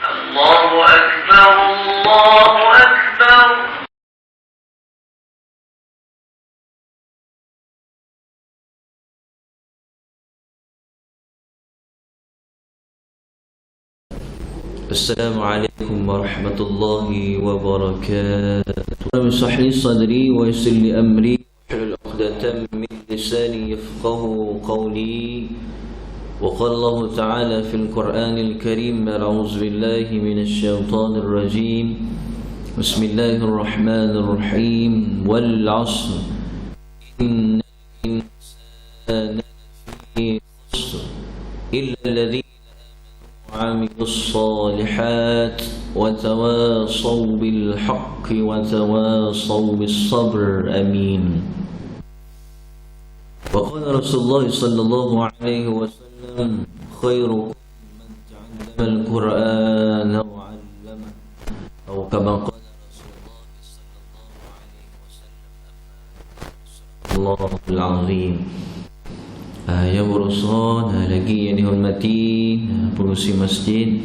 الله أكبر الله أكبر. السلام عليكم ورحمة الله وبركاته. رب اشرح لي صدري ويسر لي أمري واحلل عقدة من لساني يفقه قولي. وقال الله تعالى في القرآن الكريم: أعوذ بالله من الشيطان الرجيم، بسم الله الرحمن الرحيم، والعصر إن الإنسان لفي خسر إلا الذين وعملوا الصالحات وتواصوا بالحق وتواصوا بالصبر. آمين. وقال رسول الله صلى الله عليه وسلم: خيركم من تعلم القرآن وعلمه، أو كما قال رسول الله صلى الله عليه وسلم. الله العظيم. Yang berusaha lagi yang dihormati pengurusi masjid,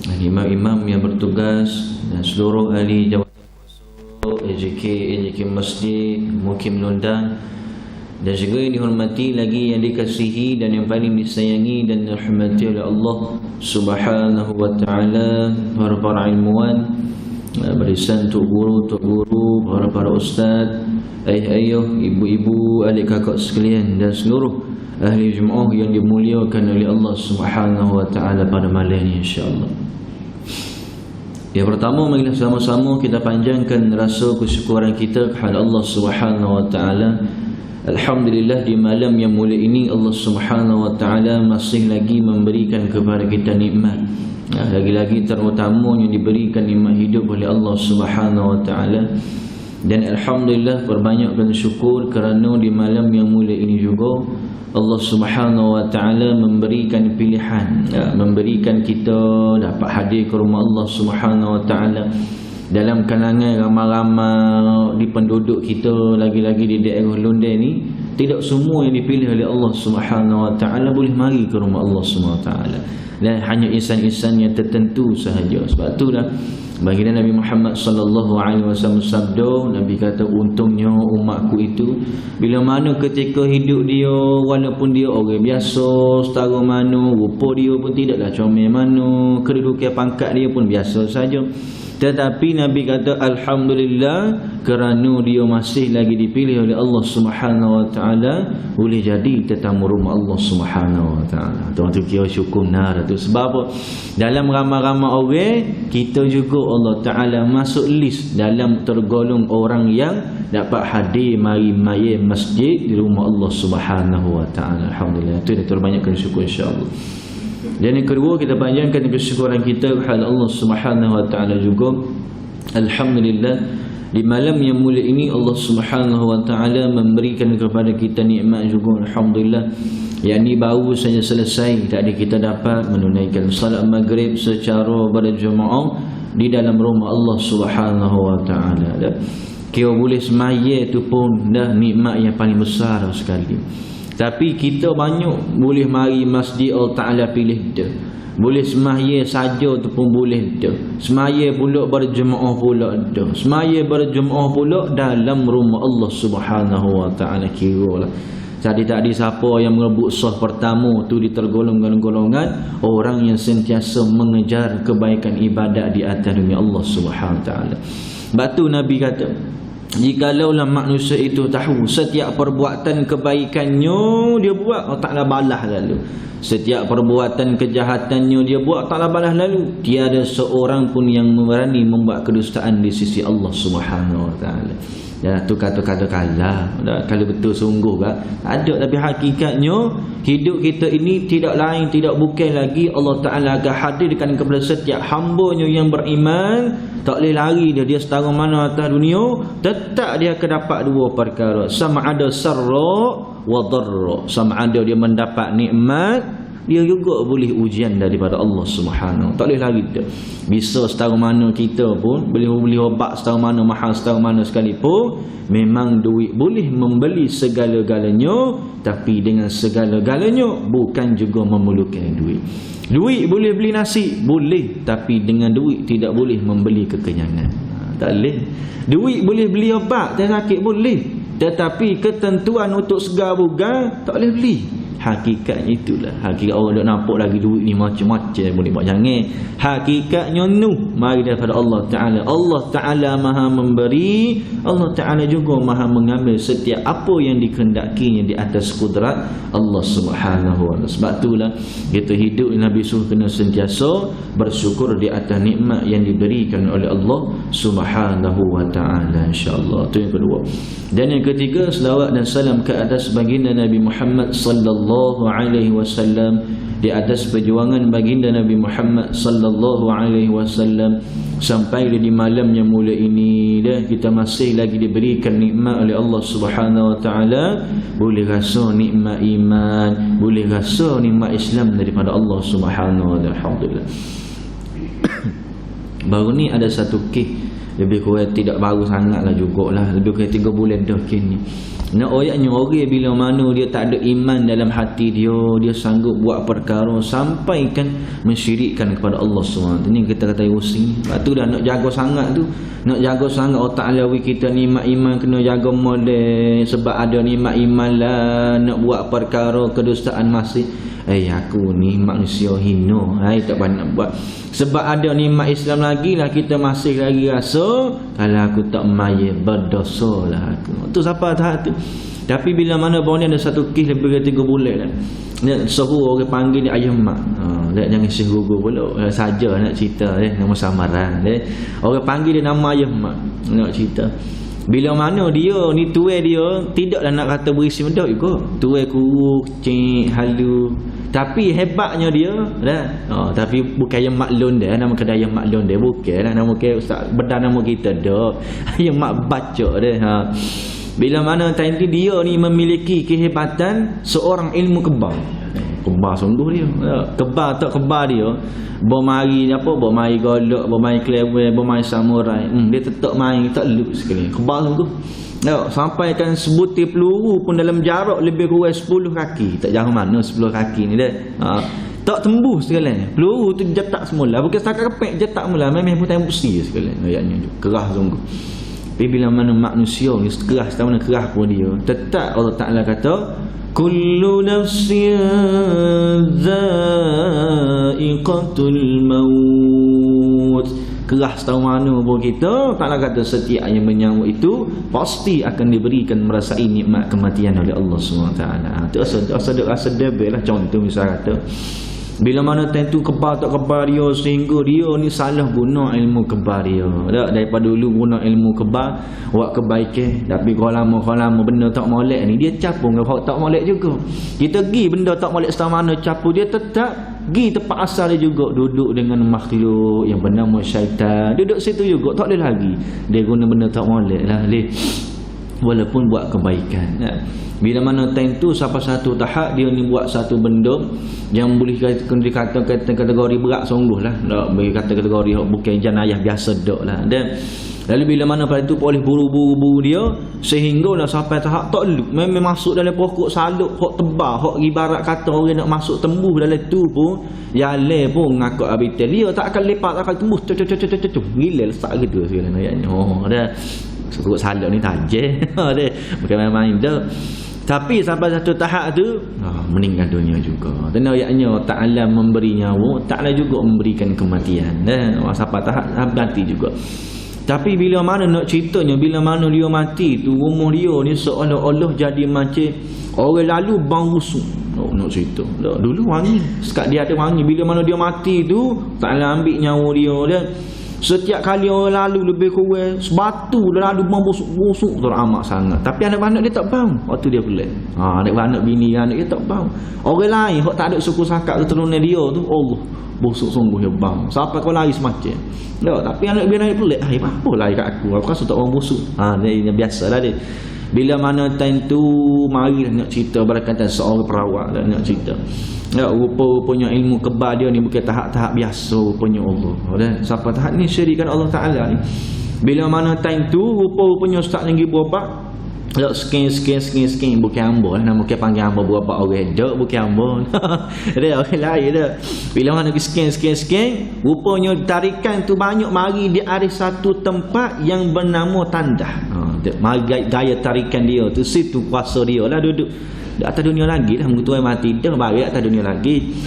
imam-imam yang bertugas dan seluruh ahli jawatan kuasa AJK masjid, mukim London, dan juga yang dihormati lagi yang dikasihi dan yang paling disayangi dan dirahmati oleh Allah Subhanahu wa taala, para ilmuwan, barisan tok guru, para ustaz, ayah, ibu-ibu, adik kakak sekalian, dan seluruh ahli jemaah yang dimuliakan oleh Allah Subhanahu wa taala pada malam ini, insya-Allah. Yang pertama, marilah sama-sama kita panjangkan rasa kesyukuran kita kepada Allah Subhanahu wa taala. Alhamdulillah, di malam yang mulia ini Allah Subhanahu wa taala masih lagi memberikan kepada kita nikmat. Lagi-lagi terutama yang diberikan nikmat hidup oleh Allah Subhanahu wa taala. Dan alhamdulillah, perbanyakkan syukur kerana di malam yang mulia ini juga Allah Subhanahu wa taala memberikan pilihan, memberikan kita dapat hadir ke rumah Allah Subhanahu wa taala dalam kalangan ramai-ramai di penduduk kita, lagi-lagi di daerah London ni. Tidak semua yang dipilih oleh Allah Subhanahu wa taala boleh mari ke rumah Allah Subhanahu wa taala, dan hanya insan-insan yang tertentu sahaja. Sebab itulah baginda Nabi Muhammad sallallahu alaihi wasallam sabda, Nabi kata, untungnya umatku itu bila mana ketika hidup dia, walaupun dia orang biasa setara mana, rupa dia pun tidaklah comel mana, kedudukan pangkat dia pun biasa saja, tetapi Nabi kata alhamdulillah kerana dia masih lagi dipilih oleh Allah Subhanahu wa taala, boleh jadi tetamu rumah Allah Subhanahu wa taala. Tuan tu kira syukur benar tu. Sebab apa? Dalam ramai-ramai orang, kita juga Allah taala masuk list dalam tergolong orang yang dapat hadir mari masjid di rumah Allah Subhanahu wa taala. Alhamdulillah. Itu terbanyakkan syukur, insya-Allah. Dan yang kedua, kita panjangkan kesyukuran kita kepada Allah Subhanahu wa taala juga. Alhamdulillah, di malam yang mulia ini Allah Subhanahu wa taala memberikan kepada kita nikmat juga. Alhamdulillah, yang ini baru saja selesai tadi kita dapat menunaikan salat maghrib secara berjemaah di dalam rumah Allah Subhanahu wa taala. Kira boleh semaya tu pun dah nikmat yang paling besar sekali. Tapi kita banyak boleh mari masjid Allah Ta'ala pilih dia. Boleh semaya saja tu pun boleh dia. Semaya pula berjemaah pula dia. Semaya berjemaah pula dalam rumah Allah Subhanahu wa taala. Kira lah tadi siapa yang merebut sah pertama tu di tergolongan orang yang sentiasa mengejar kebaikan ibadat di atas dunia Allah Subhanahu wa taala. Batu Nabi kata, jikalau manusia itu tahu setiap perbuatan kebaikannya dia buat, Allah Ta'ala balas lalu. Setiap perbuatan kejahatannya dia buat, Allah Ta'ala balas lalu. Tiada seorang pun yang berani membuat kedustaan di sisi Allah Subhanahu wa taala. Ya, tu kata-kata kalah. Kalau betul sungguh kan ada, tapi hakikatnya hidup kita ini tidak lain tidak bukan lagi Allah Ta'ala akan hadirkan kepada setiap hamba-Nya yang beriman. Tak boleh lari dia setara mana atas dunia, tetap dia akan dapat dua perkara, sama ada sarra wa dharra. Sama ada dia mendapat nikmat dia juga boleh ujian daripada Allah Subhanahu. Tak boleh lari dah. Bisa setara mana kita pun boleh beli obat setara mana, mahal setara mana sekalipun, memang duit boleh membeli segala-galanya, tapi dengan segala-galanya bukan juga memerlukan duit. Duit boleh beli nasi, boleh, tapi dengan duit tidak boleh membeli kekenyangan. Tak boleh. Duit boleh beli obat dan sakit, boleh, tetapi ketentuan untuk segar bugar tak boleh beli. Hakikatnya itulah. Hakikat orang nak nampak lagi duit ni macam-macam boleh buat, jangan. Hakikatnya mari daripada Allah Ta'ala. Allah Ta'ala maha memberi, Allah Ta'ala juga maha mengambil setiap apa yang dikehendakinya di atas kudrat Allah Subhanahu wa ta'ala. Sebab itulah kita hidup Nabi suruh kena sentiasa bersyukur di atas nikmat yang diberikan oleh Allah Subhanahu wa ta'ala, insya-Allah. Itu yang kedua. Dan yang ketiga, selawat dan salam ke atas baginda Nabi Muhammad sallallahu alaihi wasallam, di atas perjuangan baginda Nabi Muhammad sallallahu alaihi wasallam sampai di malam yang mulia ini dah kita masih lagi diberikan nikmat oleh Allah Subhanahu wa taala. Boleh rasa nikmat iman, boleh rasa nikmat Islam daripada Allah Subhanahu wa taala. Alhamdulillah. Baru ni ada satu kes, lebih kurang tidak baru sangat lah jugalah, lebih kurang 3 bulan dah kini. Nak ayatnya orang bila mana dia tak ada iman dalam hati dia, dia sanggup buat perkara sampai kan mensyirikkan kepada Allah SWT. Ini kita kata usin. Sebab tu dah nak jaga sangat tu, nak jaga sangat otak alawi kita nikmat iman kena jaga model. Sebab ada nikmat iman lah, nak buat perkara kedustaan masih aku ni manusia hina, tak banyak buat. Sebab ada nikmat Islam lagi lah, kita masih lagi rasa kalau aku tak maya berdosa lah aku. Tu siapa tahap tu. Tapi bila mana baru ni ada satu kes lebih dari 3 bulan lah, nak suruh orang panggil dia ayah mak. Jangan isi gugur pula saja nak cerita nama samaran. Orang panggil dia nama ayah mak, nak cerita. Bila mana dia ni tuai dia tidaklah nak kata berisi mendak juga. Tuai kuruk, cik, halu. Tapi hebatnya dia dah. Tapi bukan yang maklun dia, nama kedai yang maklun dia bukanlah nama ke ustaz bedah nama kita dah. Yang mak baca dia. Bila mana time dia ni memiliki kehebatan seorang ilmu kebal. Kebal sungguh dia. Kebal tak kebal dia. Bermari apa? Bermari golok, bermari kelewel, bermari samurai. Dia tetap main tak luk sekali. Kebal sungguh. Sampai kan sebutir peluru pun dalam jarak lebih kurang 10 kaki. Tak jauh mana 10 kaki ni dah. Tak tembus sekali. Peluru tu jetak semula. Bukan setakat kepek jetak mula. Memang pun tembus dia sekali. Ayatnya kerah sungguh. Tapi bila mana manusia ni keras, tak mana keras pun dia, tetap Allah Ta'ala kata kullu nafsin dha'iqatul maut. Keras tahu mana pun kita, Ta'ala kata setiap yang menyambut itu pasti akan diberikan merasai nikmat kematian oleh Allah SWT. Itu rasa debel lah. Contoh misal kata bila mana tentu kebal tak kebal dia, sehingga dia ni salah guna ilmu kebal dia. Daripada dulu guna ilmu kebal buat kebaikan, tapi kalau lama benda tak molek ni dia capung ke tak molek juga. Kita pergi benda tak molek setara mana capung, dia tetap pergi tempat asal dia juga, duduk dengan makhluk yang bernama syaitan. Duduk situ juga tak boleh lagi. Dia guna benda tak molek lah walaupun buat kebaikan. Bila mana time tu sampai satu tahap dia ni buat satu benda yang boleh dikatakan kategori berat sungguh lah. Tak boleh kata kategori bukan jenayah biasa dak lah. Dan lalu bila mana pada tu boleh buru-buru dia sehinggalah sampai tahap tak luk. Memang masuk dalam pokok saluk hok tebal, hok ibarat kata orang nak masuk tembus dalam tu pun jale pun ngakak habitat dia tak akan lepas, tak akan tembus. Gila lesak gitu segala ayatnya. Dah sebut saluk ni tajam. Bukan main-main dah. Tapi sampai satu tahap tu meninggal dunia juga. Kerana ayatnya Ta'ala memberi nyawa, Ta'ala juga memberikan kematian. Sampai tahap ganti juga. Tapi bila mana nak ceritanya, bila mana dia mati tu, rumah dia ni seolah-olah jadi macam orang lalu bau busuk. Nak cerita. Dulu wangi, sekat dia ada wangi. Bila mana dia mati tu, Ta'ala ambil nyawa dia dan setiap kali orang lalu lebih kurang sebatu lalu busuk teramat sangat. Tapi anak-anak dia tak bau. Waktu dia pelik. Anak-anak bini anak dia tak bau. Orang lain hok tak ada suku sakat keturunan dia tu, Allah, busuk sungguh dia bau. Sampai kau lari semacam. Tapi anak bini pelik. Apa lari kat aku? Aku rasa tak orang busuk. Dia biasalah dia. Bila mana time tu marilah nak cerita berkaitan seorang perawat lah nak cerita. Ya, rupa-rupanya ilmu kebal dia ni bukan tahap-tahap biasa rupanya Allah. Dan siapa tahap ni syirikan Allah Taala ni. Bila mana time tu rupa-rupanya ustaz lagi berobat. Lok skin bukan hamba lah, nama kita panggil hamba berapa orang dok bukan hamba. Dia orang lain dah. Bila mana skin rupanya tarikan tu banyak mari di ada satu tempat yang bernama tandah. Gaya tarikan dia tu situ kuasa dia lah duduk di atas dunia lagi lah, mengutuai mati dah balik atas dunia lagi.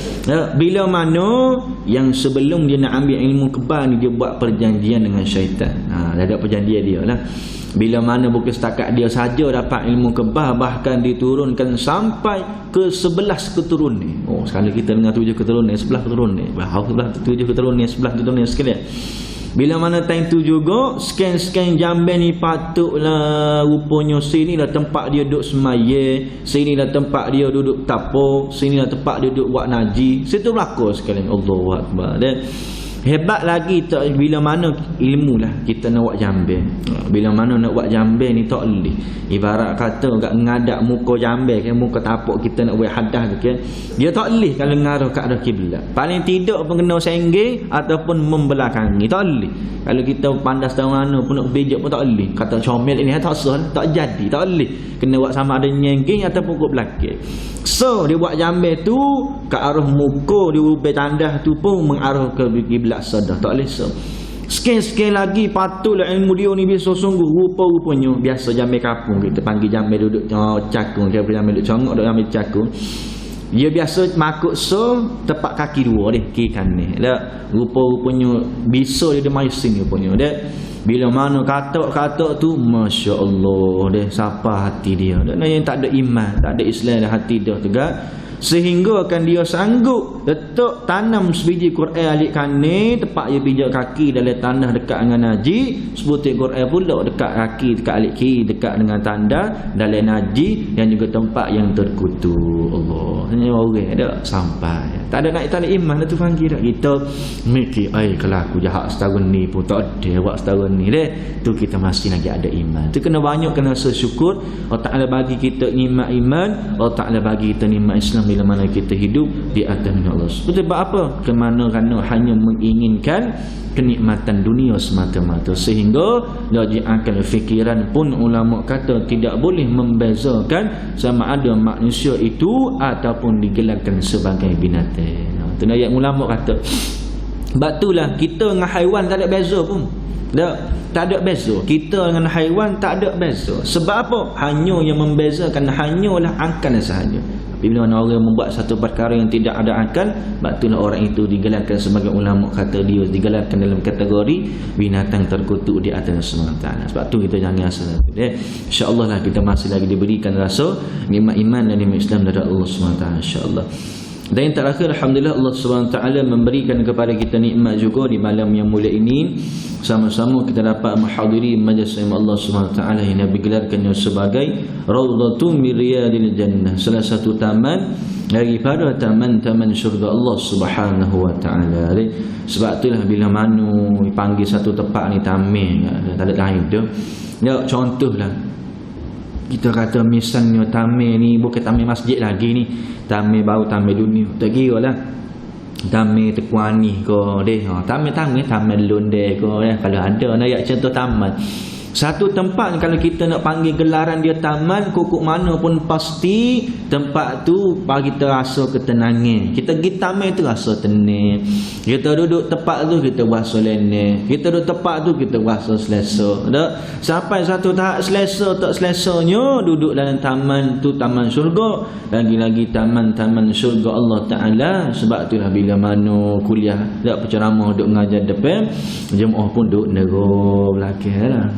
Bila mana yang sebelum dia nak ambil ilmu kebal ni dia buat perjanjian dengan syaitan. Dia ada perjanjian dia lah. Bila mana bukan setakat dia saja dapat ilmu kebal, bahkan diturunkan sampai ke 11 keturunan. Oh, sekali kita dengar 7 keturunan, 11 keturunan. Bahawa 7 keturunan, 11 keturunan sekalian. Bila mana time tu juga scan jamban ni patutlah rupanya sinilah tempat dia duduk semaya, sinilah tempat dia duduk tapau, sinilah tempat dia duduk buat naji. Situ berlaku sekalian. Allahu Akbar. Dan hebat lagi tak bila mana ilmu lah kita nak buat jamban. Bila mana nak buat jamban ni tak boleh. Ibarat kata kat ngadap muka jamban kan, muka tapak kita nak buat hadah tu kan. Dia tak boleh kalau ngarah ke arah kiblat. Paling tidak pun kena senggih ataupun membelakangi. Tak boleh. Kalau kita pandas tahu mana pun nak bijak pun tak boleh. Kata comel ini tak sah, tak jadi, tak boleh. Kena buat sama ada nyengking ataupun ke belakang. So dia buat jamban tu ke arah muka, dia ubah tandas tu pun mengarah ke kiblat sadah. Tak boleh so. Sikit-sikit lagi patutlah ilmu dia ni biasa sungguh rupa-rupanya. Biasa jamban kampung kita panggil jamban duduk cakung, dia jamban duduk congok, duduk jamban cakung. Dia biasa makuk so tepat kaki dua deh, kiri kanan. Dak rupa-rupanya bisa dia mai sini rupanya. Dak bila mana katak-katak tu masya-Allah deh siapa hati dia. Dak yang tak ada iman, tak ada Islam dalam hati dia tegak. Sehingga kan dia sanggup letak tanam sebiji Quran alik kanan tepat dia pijak kaki dalam tanah dekat dengan naji, sebutir Quran pula dekat kaki dekat alik kiri dekat dengan tanda dalam naji yang juga tempat yang terkutu. Allah hanya orang ada sampai tak ada nak iman tu panggil dah kita mikir kalau aku jahat setahun ni pun tak ada buat setahun ni deh tu kita masih lagi ada iman. Tu kena banyak kena bersyukur Allah Taala bagi kita nikmat iman, Allah Taala bagi kita nikmat Islam bila mana kita hidup di atas Allah. Sebab apa? Kerana hanya menginginkan kenikmatan dunia semata-mata, sehingga dari akal fikiran pun ulama kata tidak boleh membezakan sama ada manusia itu ataupun digelarkan sebagai binatang. Itu ayat ulama kata. Sebab itulah kita dengan haiwan tak ada beza pun. Tak ada beza. Kita dengan haiwan tak ada beza. Sebab apa? Hanya yang membezakan hanyalah akal sahaja. Bila orang membuat satu perkara yang tidak ada akal, itulah orang itu digelarkan sebagai ulama kata dia digelarkan dalam kategori binatang terkutuk di atas SWT. Sebab tu kita jangan rasa insya-Allah lah kita masih lagi diberikan rasa nikmat iman dan nikmat Islam dari Allah SWT, insya-Allah. Dan yang terakhir, alhamdulillah Allah SWT memberikan kepada kita nikmat juga di malam yang mulia ini. Sama-sama kita dapat menghadiri majlis Allah SWT yang digelarkannya sebagai Raudhatun min Riyadil Jannah, salah satu taman daripada taman-taman syurga Allah Subhanahu wa taala. Sebab itulah bila mana dipanggil satu tempat ni taman, tak ada lain dah. Ya contohlah kita kata misalnya taman ni bukan taman masjid lagi ni, taman baru taman dunia. Tak kira lah taman Tekuani ke deh, taman Londe ke kalau ada nak contoh taman. Satu tempat kalau kita nak panggil gelaran dia taman, kukuk mana pun pasti tempat tu bagi kita rasa ketenangan. Kita pergi taman tu rasa tenang. Kita duduk tempat tu kita rasa leneh. Kita duduk tempat tu kita rasa selesa. Tak? Sampai satu tahap selesa tak selesanya duduk dalam taman tu, taman syurga. Lagi-lagi taman-taman syurga Allah Ta'ala. Sebab itulah bila mana kuliah tak penceramah duduk mengajar depan, jemaah pun duduk nerok belakang lah.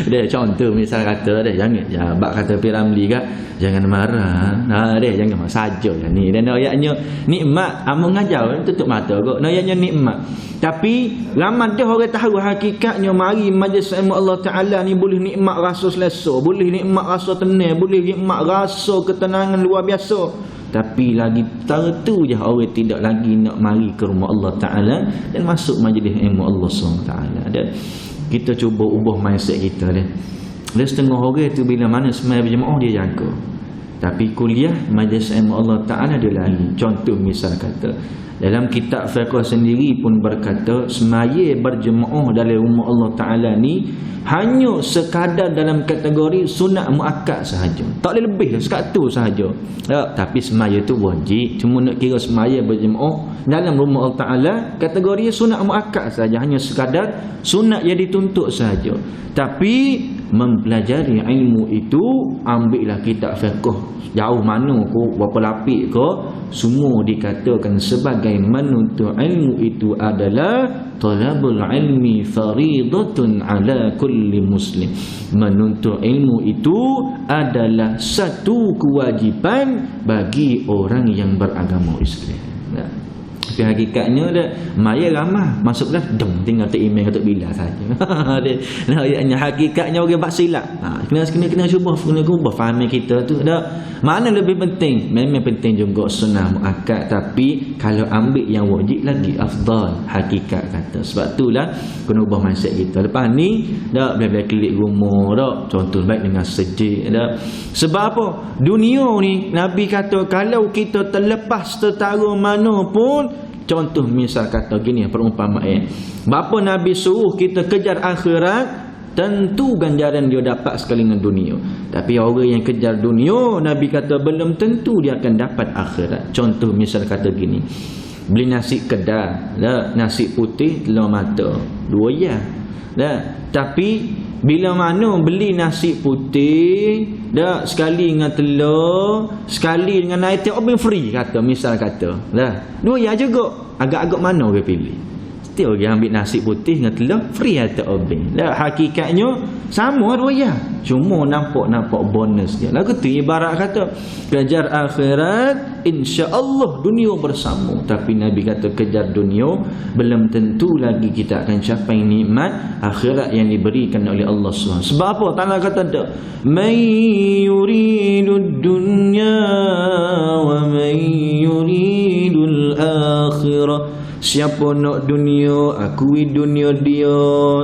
Dia contoh misal kata dia jangan ya bab kata Piramli kan jangan marah. Dia jangan marah saja ni. Dan ayatnya nikmat amun ngajar tutup mata kok. Ayatnya nikmat. Tapi ramai dah orang tahu hakikatnya mari majlis ilmu Allah Taala ni boleh nikmat rasa selesa, boleh nikmat rasa tenang, boleh nikmat rasa ketenangan luar biasa. Tapi lagi tu je orang tidak lagi nak mari ke rumah Allah Taala dan masuk majlis ilmu Allah SWT. Dan kita cuba ubah mindset kita dia. Dia setengah orang tu bila mana semai berjemaah dia jaga. Tapi kuliah majlis ilmu Allah Ta'ala dia lari. Contoh misal kata, dalam kitab fiqh sendiri pun berkata, semaya berjemaah dalam rumah Allah Ta'ala ni hanya sekadar dalam kategori sunat muakkad sahaja. Tak boleh lebih, sekat tu sahaja. Tapi semaya tu wajib. Cuma nak kira semaya berjemaah dalam rumah Allah Ta'ala, kategori sunat muakkad sahaja. Hanya sekadar sunat yang dituntut sahaja. Tapi mempelajari ilmu itu, ambillah kitab fiqh jauh mana ko, berapa lapik ko, semua dikatakan sebagai menuntut ilmu itu adalah talabul ilmi faridatun ala kulli muslim. Menuntut ilmu itu adalah satu kewajipan bagi orang yang beragama Islam. Nah, tapi hakikatnya dah maya ramah masuk kelas tinggal tak email ketuk bila saja. Nah, ayatnya hakikatnya orang buat silap. Kena cuba ubah faham kita tu dah. Mana lebih penting? Memang penting juga sunnah muakkad, tapi kalau ambil yang wajib lagi afdal, hakikat kata. Sebab itulah kena ubah mindset kita. Lepas ni dak boleh klik rumah dak, contoh baik dengan sejik dak. Sebab apa? Dunia ni Nabi kata kalau kita terlepas tertara mana pun, contoh misal kata gini perumpamaan. Bapa Nabi suruh kita kejar akhirat, tentu ganjaran dia dapat sekali dengan dunia. Tapi orang yang kejar dunia, Nabi kata belum tentu dia akan dapat akhirat. Contoh misal kata gini, beli nasi kedai, nasi putih telur mata, 2 ya. Tapi bila mana beli nasi putih sekali dengan telur, sekali dengan air teh obeng free kata, misal kata 2 ya juga, agak-agak mana orang pilih? Mesti orang ambil nasi putih dengan telur free atau obeng. Hakikatnya sama 2 ya, cuma nampak bonus dia. Lagu tu ibarat kata kejar akhirat, insya-Allah dunia bersama. Tapi Nabi kata kejar dunia, belum tentu lagi kita akan capai nikmat akhirat yang diberikan oleh Allah SWT. Sebab apa? Ta'ala kata dak, man yuridud dunya wa man yuridul akhirah. Siapa nak dunia, akui dunia dia.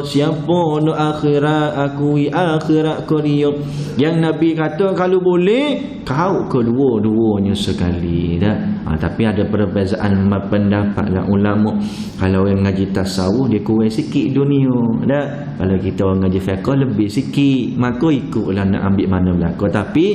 Siapa nak akhirat, akui akhirat ko dia. Yang Nabi kata kalau boleh kau kedua-duanya sekali tapi ada perbezaan pendapat lah ulama. Kalau orang ngaji tasawuf dia kurang sikit dunia kalau kita orang ngaji fiqh lebih sikit, maka ikutlah nak ambil mana belakang. Tapi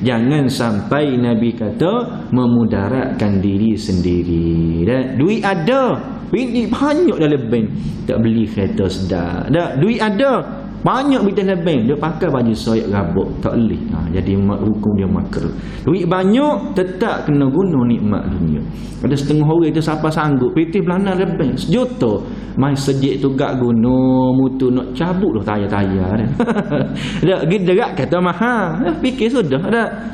jangan sampai Nabi kata memudaratkan diri sendiri. Duit ada, duit banyak dalam bank, tak beli kereta sedar. Duit ada banyak dalam bank, dia pakai baju soyak rabuk, tak boleh. Jadi hukum dia makruh. Duit banyak tetap kena guna nikmat dunia. Ada setengah orang itu siapa sanggup pitih belana dalam bank 1 juta, mai sejik tu gak guna mutu nak cabut dah tayar-tayar dah gerak kata mahal. Fikir sudah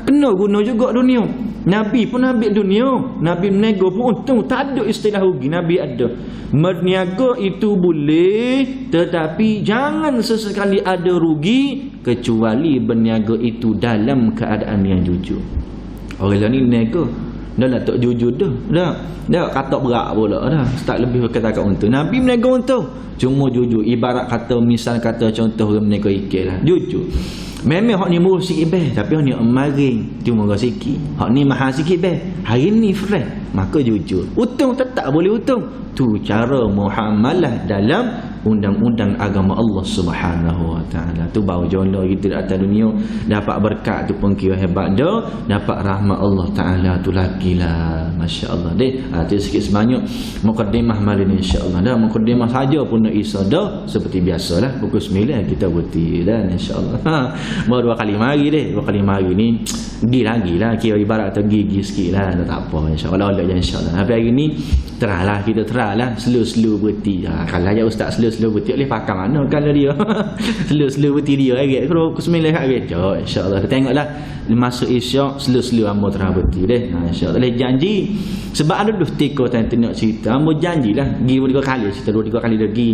kena guna juga dunia. Nabi pun ambil dunia, Nabi menego pun untung, tak ada istilah rugi. Nabi ada berniaga itu boleh, tetapi jangan sesekali ada rugi, kecuali berniaga itu dalam keadaan yang jujur. Orang lain ni nego dah lah tak jujur dah kata berat pula start lebih berkata kat untung. Nabi menego untung, cuma jujur. Ibarat kata misal kata contoh orang menego ikan lah, jujur. Memang hak ni murah sikit beh, tapi hak ni maring cuma murah sikit. Hak ni mahal sikit beh, hari ni fresh, maka jujur. Untung tetap boleh untung. Tu cara muamalah dalam undang-undang agama Allah Subhanahu Wa Taala. Tu baru jono kita di atas dunia dapat berkat tu pun kira hebat dah, dapat rahmat Allah Taala tu lagilah, masya-Allah deh. Tu sikit sebanyak mukadimah malam ni insya-Allah dah. Mukadimah saja pun nak isa dah seperti biasalah pukul 9 kita berhenti dah insya-Allah. Baru 2 kali mari deh, 2 kali mari ni pergi lah, kira ibarat tu gigi sikit lah, tak apa insya-Allah je insya-Allah. Tapi hari ni kita terahlah slow berhenti. Kalau aja ustaz slow berhenti boleh pakai mana kalau dia slow berhenti dia agak kalau ke 9 kat gereja insya-Allah. Kita tengoklah masuk isyak slow hamba terah berhenti deh. Insya-Allah boleh janji. Sebab ada dah teka tadi nak cerita, hamba janjilah pergi 2 kali cerita 2-3 kali lagi.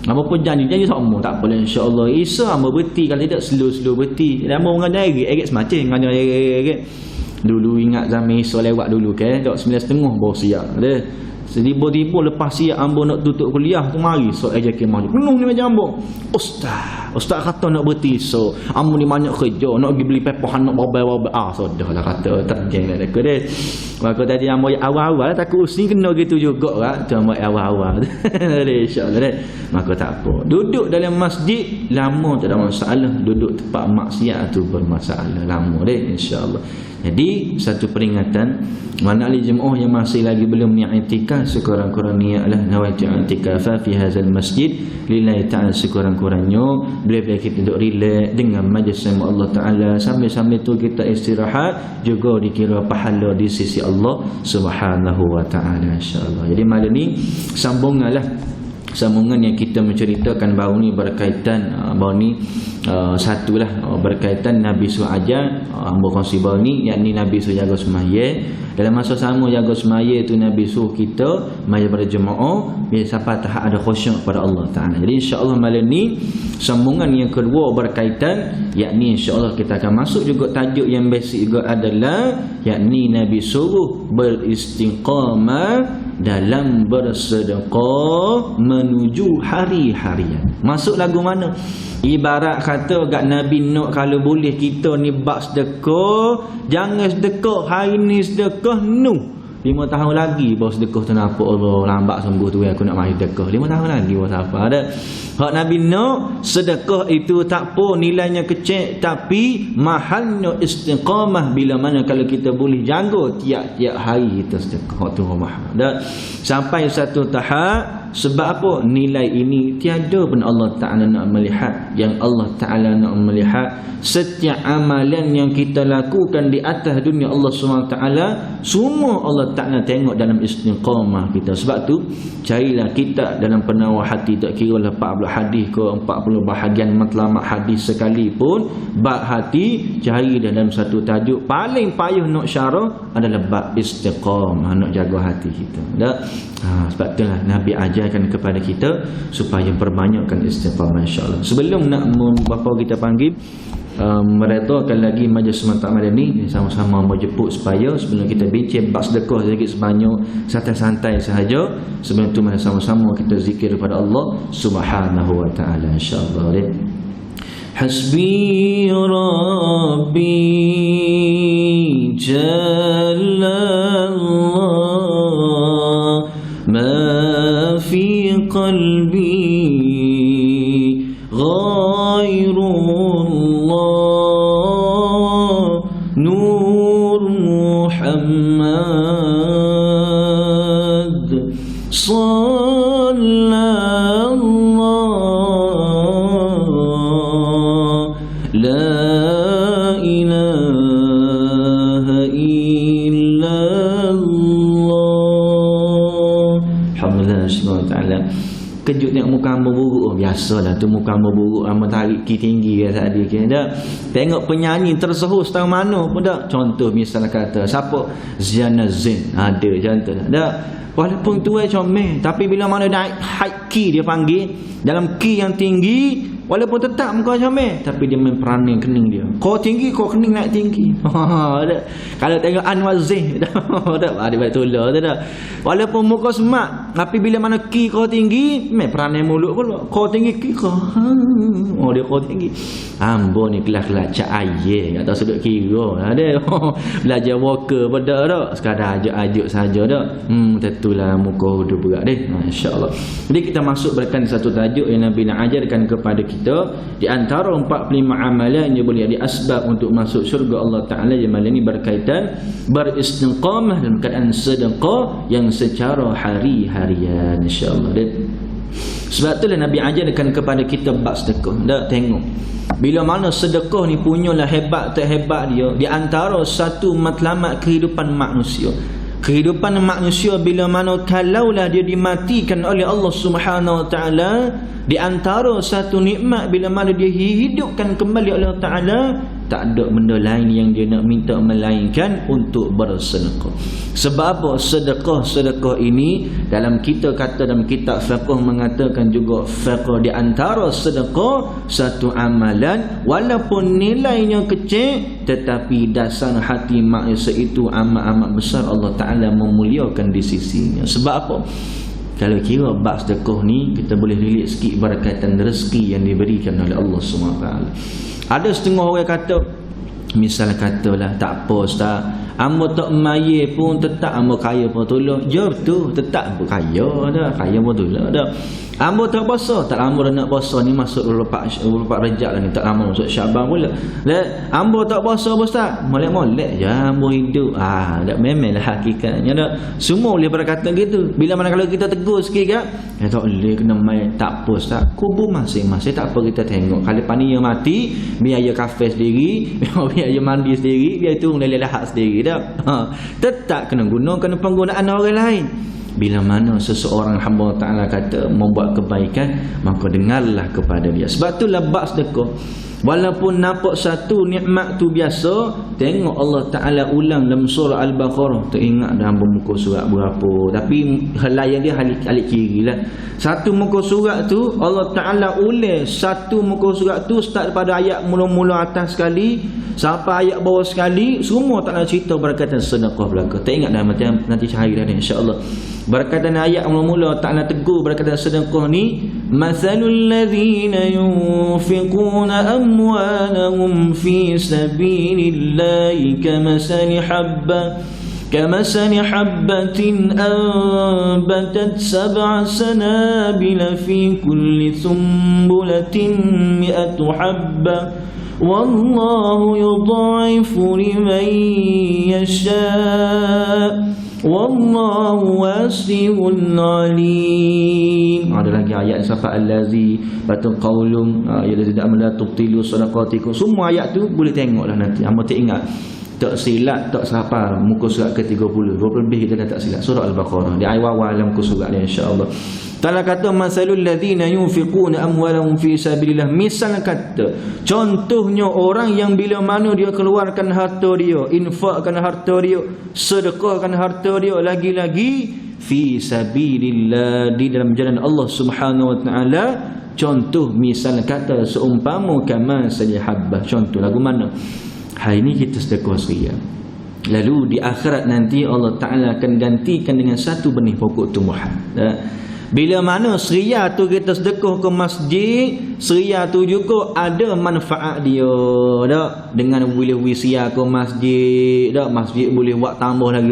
Hamba pun janji sama tak boleh insya-Allah. Isa hamba berhenti, kalau tidak slow berhenti. Hamba mengajar agak semacam mengajar agak. Dulu ingat zaman Isa lewat dulu tak 9.30 baru siap deh. Tiba-tiba lepas siap ambo nak tutup kuliah tu mari so aja ke mari. Penuh ni macam ambo. Ustaz kata nak berhenti so ambo ni banyak kerja nak pergi beli pepohan nak bawa-bawa. So dah lah kata terjeng dah aku deh. Maka tadi ambo awal-awal takut usni kena gitu juga kan. Tu ambo awal-awal. Insya-Allah deh. Maka tak apa. Duduk dalam masjid lama tak ada masalah. Duduk tempat maksiat tu bermasalah lama deh insya-Allah. Jadi satu peringatan mana ahli jemaah yang masih lagi belum niat i'tikaf sekurang-kurang niatlah nawaitu i'tikafa fi hadzal masjid lillahi ta'ala sekurang-kurangnya boleh kita duduk relax dengan majlis sama Allah Taala sambil-sambil tu kita istirahat juga dikira pahala di sisi Allah Subhanahu wa taala insya-Allah. Jadi malam ni sambungan yang kita menceritakan baru ni berkaitan satulah berkaitan Nabi Su ajar ambo kongsi baru ni yakni Nabi Su jaga semaya. Dalam masa sama jaga semaya tu Nabi Su kita maya berjemaah biar siapa tak ada khusyuk pada Allah Taala. Jadi insya-Allah malam ni sambungan yang kedua berkaitan yakni insya-Allah kita akan masuk juga tajuk yang basic juga adalah yakni Nabi suruh beristiqamah dalam bersedekah menuju hari-harian. Masuk lagu mana? Ibarat kata kat Nabi nak kalau boleh kita ni bab sedekah, jangan sedekah hari ni sedekah 5 tahun lagi baru sedekah tu nampak Allah lambat sembuh tu aku nak mari sedekah 5 tahun lagi baru apa ada. Hak Nabi nak sedekah itu tak apa nilainya kecil tapi mahalnya istiqamah bila mana kalau kita boleh jaga tiap-tiap hari kita sedekah tu mahal. Dan sampai satu tahap sebab apa nilai ini tiada pun Allah Ta'ala nak melihat. Yang Allah Ta'ala nak melihat setiap amalan yang kita lakukan di atas dunia Allah SWT semua Allah Ta'ala tengok dalam istiqamah kita. Sebab tu carilah kita dalam penawar hati tak kira lah 40 hadis ke 40 bahagian matlamat hadis sekalipun bab hati cari dalam satu tajuk paling payah nak syarah adalah bab istiqamah nak jaga hati kita. Sebab itulah Nabi ajarkan kepada kita supaya perbanyakkan istiqamah insya-Allah. Sebelum nak bapa kita panggil meredakan lagi majlis sementara malam ni sama-sama menjemput supaya sebelum kita bincang bab sedekah sedikit sebanyak santai-santai sahaja sebelum tu sama-sama kita zikir kepada Allah Subhanahu wa taala insya-Allah. Hasbi Rabbi Jallallah ma fi qalbi ghairullah nur Muhammad sallallahu la ilaha illallah. Alhamdulillah subhanahu wa ta'ala. Kejut tengok muka hamba buruk. Biasalah tu muka hamba buruk hamba tarik ki tinggi kan tadi kan. Tengok penyanyi tersahur setang mana pun tak. Contoh misalnya kata siapa Ziana Zain ada contoh. Walaupun tu comel tapi bila mana naik high key dia panggil dalam key yang tinggi walaupun tetap muka comel tapi dia main peraning kening dia. Kau tinggi kau kening naik tinggi. Kalau tengok Anwar Zain dah dia baik tolak dah. Walaupun muka semak tapi bila mana key kau tinggi main peraning mulut pula. Kau tinggi key kau. Dia kau tinggi. Ambo ni kelas-kelas cak air atau sudut kira ada. Belajar worker pada dak. Sekadar ajuk-ajuk saja dak. Tentulah muka hidup berat deh. Masya-Allah. Jadi kita masuk berkan satu tajuk yang Nabi nak ajarkan kepada kita di antara 45 amalan yang boleh jadi asbab untuk masuk syurga Allah Taala yang malam ini berkaitan beristiqamah dalam keadaan sedekah yang secara hari-harian insya-Allah. Sebab itulah Nabi ajarkan kepada kita bab sedekah. Dak tengok bila mana sedekah ni punyalah hebat tak hebat dia di antara satu matlamat kehidupan manusia. Kehidupan manusia bila mana kalaulah dia dimatikan oleh Allah Subhanahu wa taala di antara satu nikmat bila mana dia hidupkan kembali oleh Allah Taala tak ada benda lain yang dia nak minta melainkan untuk bersedekah. Sebab apa? Sedekah ini dalam kita kata dalam kitab fiqh mengatakan juga fiqh di antara sedekah satu amalan walaupun nilainya kecil tetapi dasar hati manusia itu amat-amat besar, Allah Ta'ala memuliakan di sisinya. Sebab apa? Kalau kira bab sedekah ni kita boleh lilit sikit berkaitan rezeki yang diberikan oleh Allah SWT. Ada setengah orang kata, misal katalah, tak apa ustaz, amba tak maya pun tetap amba kaya pun tolong. Ya betul, tetap kaya dah, kaya pun tolong dah. Amba tak puasa, tak lama dah nak puasa ni, masuk 24 Rejab lah ni, tak lama masuk Syaban pula. Amba tak puasa ustaz, molek-molek je amba hidup. Tak memanglah hakikatnya dah. Semua boleh berkata gitu. Bila mana kalau kita tegur sikit kan, tak boleh kena main, tak apa ustaz. Kubur masing-masing tak apa kita tengok. Kalau pani yang mati, biar dia kafir sendiri, biar dia mandi sendiri, biar itu meleleh lahat sendiri dah. Tetap kena gunakan penggunaan orang lain. Bila mana seseorang hamba Ta'ala kata membuat kebaikan, maka dengarlah kepada dia. Sebab tu bab sedekah, walaupun nampak satu nikmat tu biasa, tengok Allah Ta'ala ulang dalam surah Al-Baqarah. Teringat dalam muka surat berapa, tapi halayan dia alik kiri lah. Satu muka surat tu Allah Ta'ala ulang satu muka surat tu, start daripada ayat mula-mula atas sekali sampai ayat bawah sekali, semua Ta'ala cerita berkaitan sedekah belaka. Teringat dah nanti cari dah insya-Allah. Berkaitan ayat mula-mula Ta'ala tegur berkaitan sedekah ni, mathalul ladzina yunfiquna amwalahum fi sabilillahi كمثل حبة أنبتت 7 سنابل في كل سنبلة 100 حبة والله يضاعف لمن يشاء wallahu wasi'un alim. Ada lagi ayat sampai allazi batul qaulum ya tidak melatubtilu sadaqatikum. Semua ayat tu boleh tengoklah nanti. Hamba tak ingat, tak silap, tak siapa muka surat ke-30 berapa lebih kita dah tak silap surah Al-Baqarah di awal dalam muka surat ni insya-Allah. Ta'ala kata masalul ladzina yunfiquna amwalahum fi sabilillah. Misal kata contohnya orang yang bila mana dia keluarkan harta dia, infakkan harta dia, sedekahkan harta dia, lagi-lagi fi sabilillah, di dalam jalan Allah Subhanahu wa taala. Contoh misal kata seumpama kama salihabbah. Contoh lagu mana? Hari ini kita sedekah seria, lalu di akhirat nanti Allah Ta'ala akan gantikan dengan satu benih pokok tumbuhan. Bila mana seria tu kita sedekah ke masjid, seria tu juga ada manfaat dia dak. Dengan boleh sia ke masjid dak, masjid boleh buat tambah lagi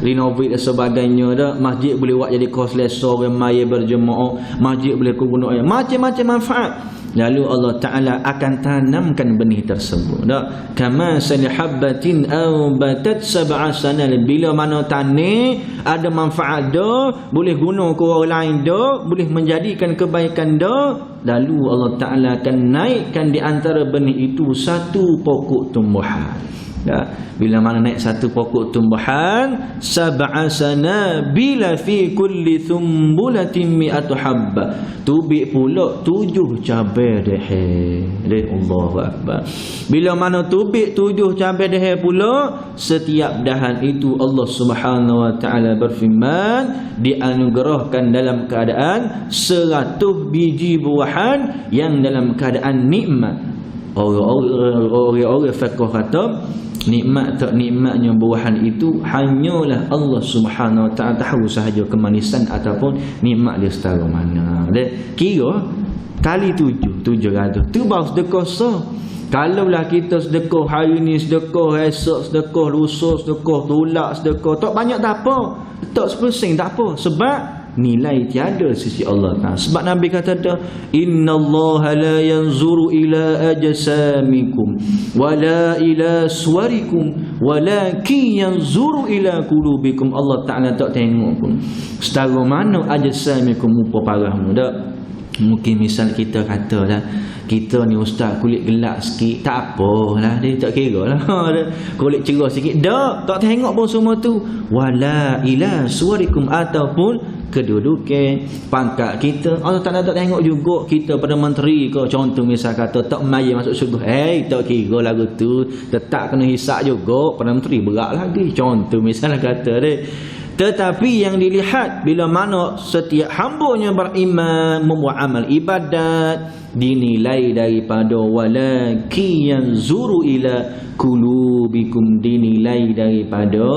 renovate dan sebagainya dak. Masjid boleh buat jadi kos lesor yang mai berjemaah, masjid boleh guna macam-macam manfaat. Lalu Allah Ta'ala akan tanamkan benih tersebut dak. Kama salihabbatin awbatat 7 sanal. Bila mana tanah ada manfaat dah, boleh guna ke orang lain dah, boleh menjadikan kebaikan dah, lalu Allah Ta'ala akan naikkan di antara benih itu satu pokok tumbuhan. Bila mana naik satu pokok tumbuhan, 7 sanabila fi kulli thumbulatin 100 habba. Tubik pula 7 cabai dehe. Allahu akbar. Bila mana tubik 7 cabai dehe pula, setiap dahan itu Allah Subhanahu wa taala berfirman dianugerahkan dalam keadaan 100 biji buahan yang dalam keadaan nikmat. Orang-orang fiqh kata nikmat tak nikmatnya buahan itu hanyalah Allah Subhanahu wa taala tahu sahaja kemanisan ataupun nikmat dia setara mana. Kira kali 700 tu baru sedekah sah. Kalaulah kita sedekah hari ni, sedekah esok, sedekah lusa, sedekah tolak, sedekah tak banyak tak apa, tak 10% tak apa, sebab nilai tiada sisi Allah Ta'ala. Sebab Nabi kata dah, innallaha la yanzuru ila ajsamikum wala ila suwarikum walakin yanzuru ila qulubikum. Allah Ta'ala tak tengok pun setara mana ajsamikum, rupa parahmu dak. Mungkin misal kita katalah, kita ni ustaz kulit gelap sikit, tak apalah, dia tak kira lah. Kulit cerah sikit, tak tengok pun semua tu. Wala ila suwarikum, ataupun kedudukan, pangkat kita. Allah Ta'ala tak tengok juga kita pada menteri ke. Contoh misal kata tak maya masuk syurga, tak kira lagu tu tetap kena hisap juga. Pada menteri berat lagi. Contoh misal kata dia. Tetapi yang dilihat bila mana setiap hambanya beriman, membuat amal ibadat, dinilai daripada walaki yanzuru ila qulubikum, dinilai daripada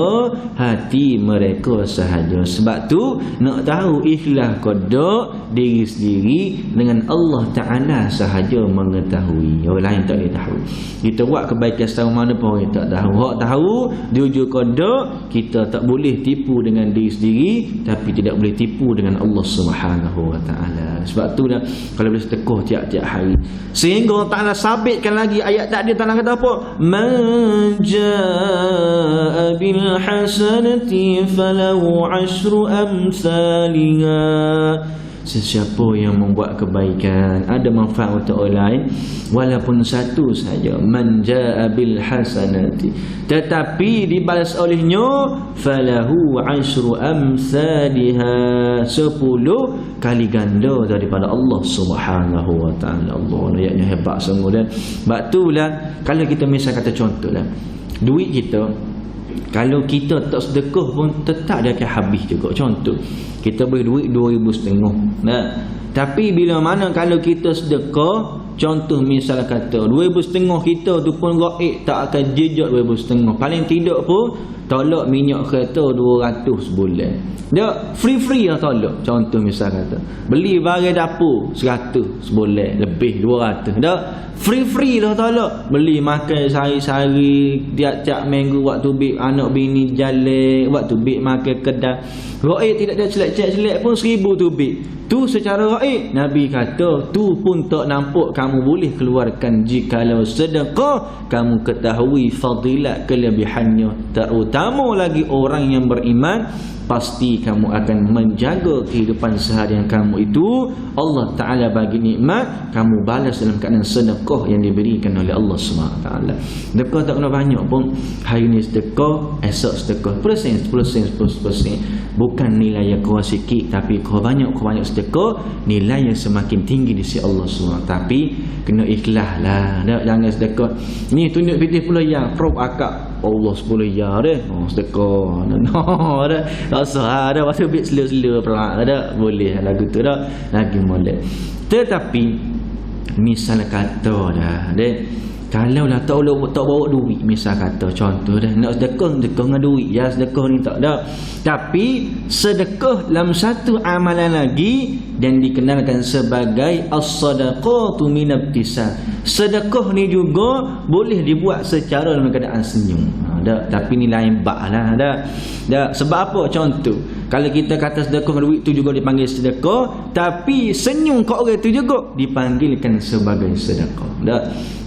hati mereka sahaja. Sebab tu nak tahu ikhlas kodok diri sendiri dengan Allah Ta'ala sahaja mengetahui. Orang lain tak boleh tahu. Kita buat kebaikan setara mana pun orang tak tahu. Hak tahu jujur kodok kita tak boleh tipu dengan diri sendiri, tapi tidak boleh tipu dengan Allah Subhanahu Wa Ta'ala. Sebab tu dah kalau boleh sedekah tiap-tiap hari, sehingga Allah Ta'ala sabitkan lagi ayat tak dia Ta'ala kata apa? Man jaa bil hasanati falahu 'ashru amsalha. Sesiapa yang membuat kebaikan ada manfaat untuk orang lain walaupun satu saja, man jaa bil hasanati, tetapi dibalas olehnya falahu 'ashru amsalha, 10 kali ganda daripada Allah Subhanahu Wa Ta'ala. Allah ayatnya hebat sungguh. Dan sebab itulah kalau kita misal kata contohlah duit kita, kalau kita tak sedekah pun tetap dia akan habis juga. Contoh kita beri duit 2,500. Nah, tapi bila mana kalau kita sedekah, contoh misal kata 2,500 kita tu pun gaib, tak akan jejak 2,500. Paling tidak pun tolak minyak kereta 200 sebulan. Dia free lah tolak. Contoh misal kata beli barang dapur 100 sebulan, lebih 200. Dah free lah tolak. Beli makan sehari-hari, tiap-tiap minggu waktu bik anak bini jalan, waktu bik makan kedai. Gaib tidak ada celak-celak pun 1,000 tu bik. Tu secara gaib Nabi kata tu pun tak nampak kamu boleh keluarkan jikalau sedekah kamu ketahui fadilat kelebihannya. Terutama lagi orang yang beriman, pasti kamu akan menjaga kehidupan seharian kamu itu. Allah Ta'ala bagi nikmat, kamu balas dalam keadaan sedekah yang diberikan oleh Allah SWT. Sedekah tak kena banyak pun. Hari ni sedekah, esok sedekah 10%. Bukan nilai yang kau sikit, tapi kau banyak sedekah, nilai yang semakin tinggi di sisi Allah SWT. Tapi kena ikhlas lah. Jangan sedekah ni tunjuk putih pula yang prop akak Allah 10 ya deh. Sedekah dah tak usah ada masa bit selo-selo pula ada boleh lagu tu dah lagi molek. Tetapi misal kata dah deh, kalau lah tak bawa duit, misal kata contoh dah nak sedekah dengan duit ya, sedekah ni tak ada, tapi sedekah dalam satu amalan lagi dan dikenalkan sebagai as-sadaqatu min ibtisam. Sedekah ni juga boleh dibuat secara dalam keadaan senyum. Tapi ni lain bak lah. Sebab apa? Contoh kalau kita kata sedekah dengan duit tu juga dipanggil sedekah, tapi senyum kat orang tu juga dipanggilkan sebagai sedekah.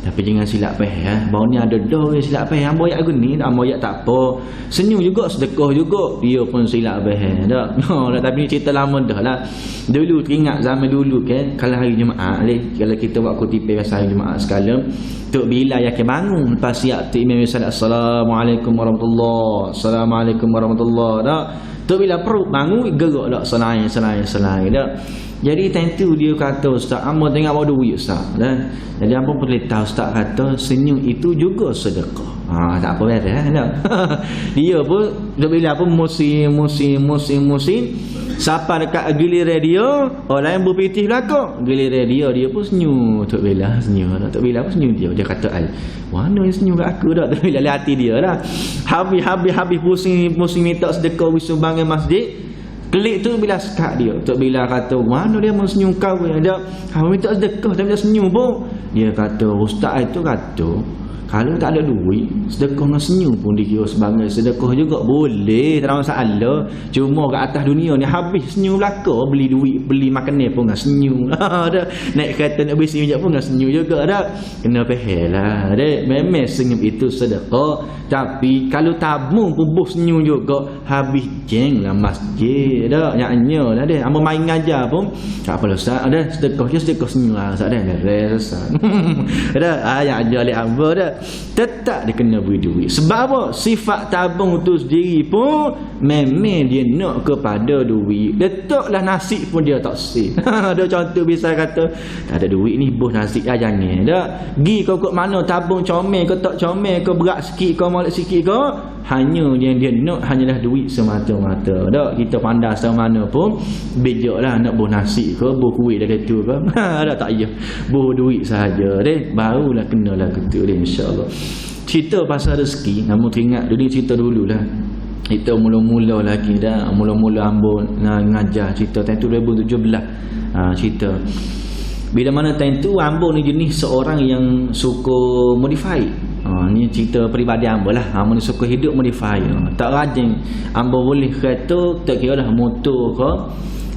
Tapi jangan silap faham bahawa ni ada dah silap faham ambo ayat gini, ambo ayat tak apa. Senyum juga sedekah juga, dia pun silap faham tapi ni cerita lama dah lah. Dulu teringat zaman dulu kan, kalau hari Jumaat kalau kita buat kutipan biasa hari Jumaat sekali, Tok Bilal yang bangun lepas siap tu imam salat assalamualaikum warahmatullahi, assalamualaikum warahmatullahi. Tok Bilal perut bangun gerak dak selai dak. Jadi tentu dia kata, Ustaz, hamba tengok bawa duit Ustaz. Jadi hamba boleh tahu Ustaz kata senyum itu juga sedekah. Tak apa beres dah. Dia pun bila pun musim siapa dekat giliran dia, orang lain berpitih belakang. Giliran dia pun senyum. Tok Bilal senyum. Tok Bilal pun senyum dia. Dia kata, mana yang senyum kat aku dah? Tok Bilal hati dia dah. Habis pusing minta sedekah wisubang masjid. Klik tu bila sekat dia. Tok Bilal kata, mana dia mau senyum kau ya? Dia minta sedekah tapi dia senyum pun. Dia kata, ustaz itu kata, kalau tak ada duit, sedekah dengan senyum pun dikira sebagai sedekah juga. Boleh, tak ada masalah. Cuma kat atas dunia ni habis senyum belaka. Beli duit, beli makanan pun dengan senyum. Naik kereta nak beli senyum pun dengan senyum juga. Kena faham lah. Memang senyum itu sedekah. Tapi kalau tabung pun buh senyum juga, habis jeng lah masjid. Nyaknya lah dia. Amba main ngajar pun, tak apa Ustaz. Sedekah je sedekah senyum lah. Ustaz dah. Res Ustaz. Yang ajar oleh amba dah. Tetap dia kena beri duit. Sebab apa? Sifat tabung tu sendiri pun memang dia nak kepada duit. Letaklah nasi pun dia tak sih. Ada contoh bisa kata tak ada duit ni bos nasi lah jangan. Tak. Gi kau kot mana tabung comel ke tak comel ke berat sikit ke molek sikit ke, hanya yang dia nak hanyalah duit semata-mata. Tak. Kita pandai sama mana pun bejaklah nak bos nasi ke bos kuih dari tu ke. Ada tak ya. Bos duit sahaja deh, barulah kenalah gitu deh insya-Allah. Cerita pasal rezeki, kamu teringat dulu cerita dululah. Kita mula-mula lagi dah, mula-mula ambo nak ngajar cerita tahun tu 2017. Cerita bila mana time tu ambo ni jenis seorang yang suka modify. Ni cerita peribadi ambo lah. Ambo ni suka hidup modify. Tak rajin ambo boleh kereta, tak kira lah motor ke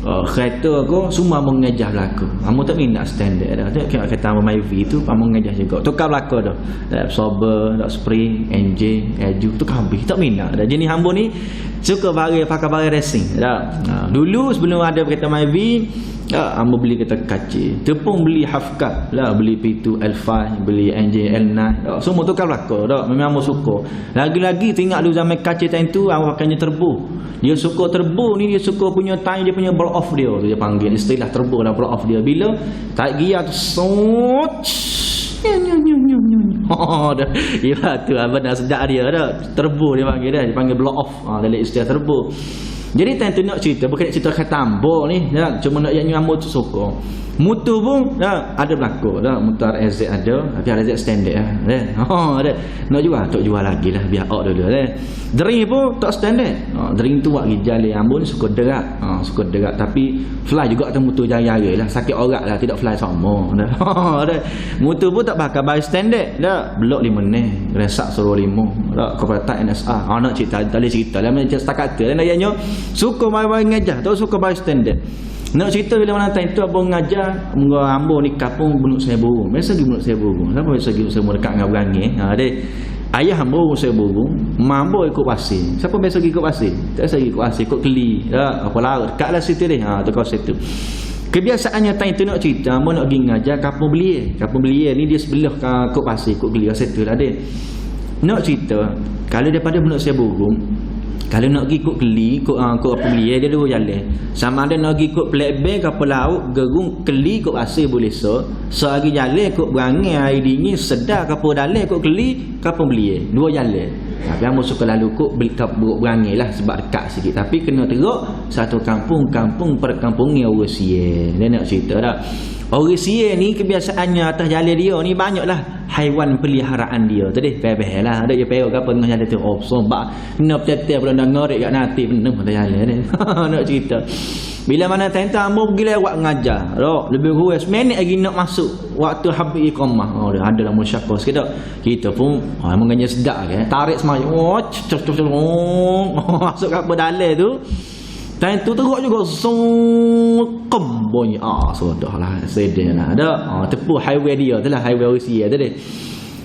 kereta aku semua ambo ngajah belaka. Ambo tak minat standard dah. Tak kira kereta ambo Myvi tu ambo ngajah juga. Tukar belaka dah. Absorber, spring, enjin, eju tu habis. Tak minat dah. Jenis ambo ni suka pakai barang racing. Dulu sebelum ada kereta Myvi, ambo beli kereta kacil. Tepung beli Hafkat lah, beli P2 L5, beli enjin L9. Semua tukar belaka dah. Memang ambo suka. Lagi-lagi tengok dulu zaman kacil time tu ambo pakainya turbo. Dia suka turbo ni, dia suka punya time, dia punya blow off dia tu dia panggil. Istilah turbo dah blow off dia. Bila tarik gear tu dah. Ya tu abang dah sedap dia dah. Turbo dia panggil dah. Dia panggil blow off. Dalam istilah turbo. Jadi time tu nak cerita, bukan nak cerita kata ambo ni, dah. Cuma nak yang ambo tu suka. Motor pun dah ada belakang dah. Motor RZ ada, tapi RZ standard lah. Ada. Nak jual, tak jual lagi lah biar out dulu dah. Drink pun tak standard. Drink tu buat pergi jalan ambo ni suka derak. Suka derak tapi fly juga atas motor jaya-jaya lah. Sakit orat lah, tidak fly sama dah. Dah. Motor pun tak pakai by standard dah. Blok 5 ni, resak suruh 5. Dah Koperata NSR. Nak cerita, tak boleh cerita lah macam setakat tu. Dan ayahnya suka main-main ngajah, tak suka by standard. Nak cerita bila mana time tu abang ngajar, ambo nikah pun bunuk saya burung. Biasa pergi bunuk saya burung. Kenapa biasa pergi saya dekat dengan berangin? Ayah ambo saya burung, mak ambo ikut pasir. Siapa biasa pergi ikut pasir? Tak biasa ikut pasir, ikut keli. Apa laut, dekatlah situ deh. Tu kau situ. Kebiasaannya time tu nak cerita, ambo nak pergi ngajar Kampung Belia. Kampung Belia ni dia sebelah ikut pasir, ikut keli situ lah deh. Nak cerita, kalau daripada bunuk saya burung, kalau nak pergi ikut keli, ikut apa Belia, dia dua jalan. Sama ada nak pergi ikut Black Bay, kapal laut, gerung, keli, ikut pasir boleh lagi jalan ikut berangin, air dingin, sedar, kapal dalam, ikut keli, kapal Belia. Dua jalan. Tapi ambo suka lalu ikut berangin lah sebab dekat sikit. Tapi kena teruk satu kampung perkampungan orang Sia. Dia nak cerita dah. Orang Sia ni kebiasaannya atas jalan dia ni banyaklah haiwan peliharaan dia. Tadi pebeh lah. Ada je perok apa tengah jalan tu. Oh, sombak. Kena petir pula dah ngorek kat nanti penuh atas jalan ni. Nak cerita. Bila mana tentang ambo pergi lewat ngajar. Lebih kurang seminit lagi nak masuk waktu habis iqamah. Dah ada lah musyaqqah sikit dak. Kita pun memang ganyan sedap ke. Tarik semayang. Masuk kat dalam tu. Time tu teruk juga bunyi. Sudahlah sedihlah. Ada tepu highway dia tu lah, highway Rusia tu deh.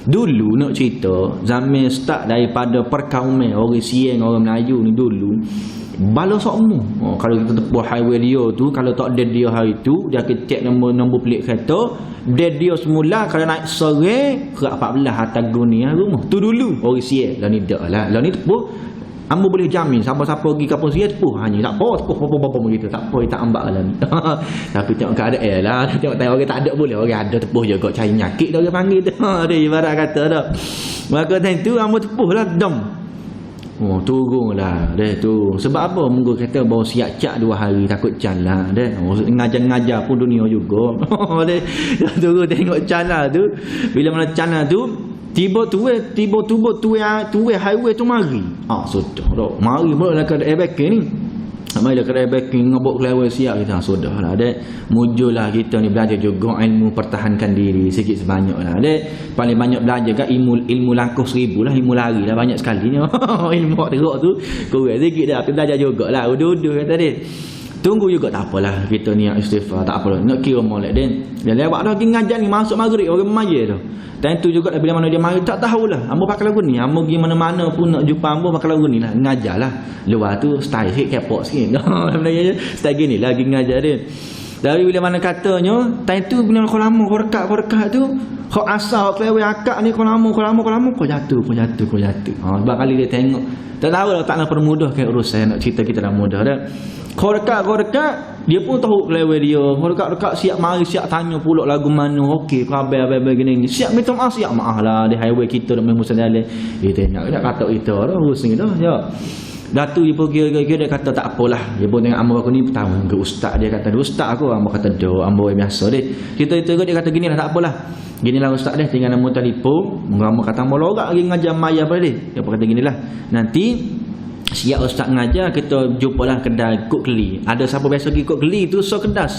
Dulu nak cerita zaman start daripada perkauman orang Sia dengan orang Melayu ni dulu bala sokmu. Kalau kita tepu highway dia tu, kalau tak dead dia hari tu, dia akan check nombor pelik kereta. Dead dia semula kalau naik sore ke 14 atas gunia rumah. Tu dulu orang Sia. Lah ni dak lah. Lah ni tepu ambo boleh jamin siapa-siapa pergi kampung Sia tepuh hanya tak apa begitu, tak apa tak ambak lah ni. Tapi tengok keadaan lah, tengok orang tak ada boleh, orang ada tepuh je kau cari nyakit dah orang panggil tu. Ada ibarat kata dah. Maka time tu ambo tepuh lah dom. Turunlah dah tu. Sebab apa? Munggu kata bawa siap cak 2 hari takut jalan dah. Ngajar-ngajar pun dunia juga. Dah turun tengok cana tu. Bila mana cana tu tiba-tiba highway tu mari. Sudah dah. Mari pula nak ada airbag ni. Mari dah airbag ngabuk kelawar siap kita. Sudahlah dek. Mujurlah kita ni belajar juga ilmu pertahankan diri sikit sebanyaklah dek. Paling banyak belajar kan ilmu langkah 1000 lah, ilmu lari lah banyak sekali ni. Ilmu teruk tu kurang sikit dah. Tapi belajar jugalah. Udah-udah kata dek. Tunggu juga tak apalah, kita niat istighfar tak apalah, nak kira molek dia lewat dah pergi ngajar ni masuk maghrib orang maya dah. Dan tu juga bila mana dia mari tak tahulah ambo pakai lagu ni, ambo pergi mana-mana pun nak jumpa ambo pakai lagu ni lah, ngajarlah. Luar tu style sikit kepok sikit. Style gini lagi ngajar dia. Dari bila mana katanya, time tu bila kau lama kau rekat tu, kau asal kau lewe akak ni kau lama kau jatuh. Sebab kali dia tengok, tak tahu lah tak nak permudah ke urusan nak cerita kita dah mudah dah. Kau rekat, dia pun tahu lewe dia. Kau rekat siap mari siap tanya pula lagu mana. Okey, kau habis gini. Siap minta maaf, siap maaf lah di highway kita dah memang jalan. Dia tengok nak kata kita dah urus ni dah. Ya. Datu dia pergi dia kata tak apalah. Dia pun tengok ambo aku ni pertama ke ustaz, dia kata ustaz aku, ambo kata do, ambo biasa dia. Kita dia kata ginilah tak apalah. Ginilah ustaz dia tinggal nombor telefon, ambo kata ambo lorak lagi ngajar maya pada dia. Dia kata ginilah. Nanti siap ustaz ngajar kita jumpalah kedai Kok Keli. Ada siapa biasa pergi Kok Keli tu so kedai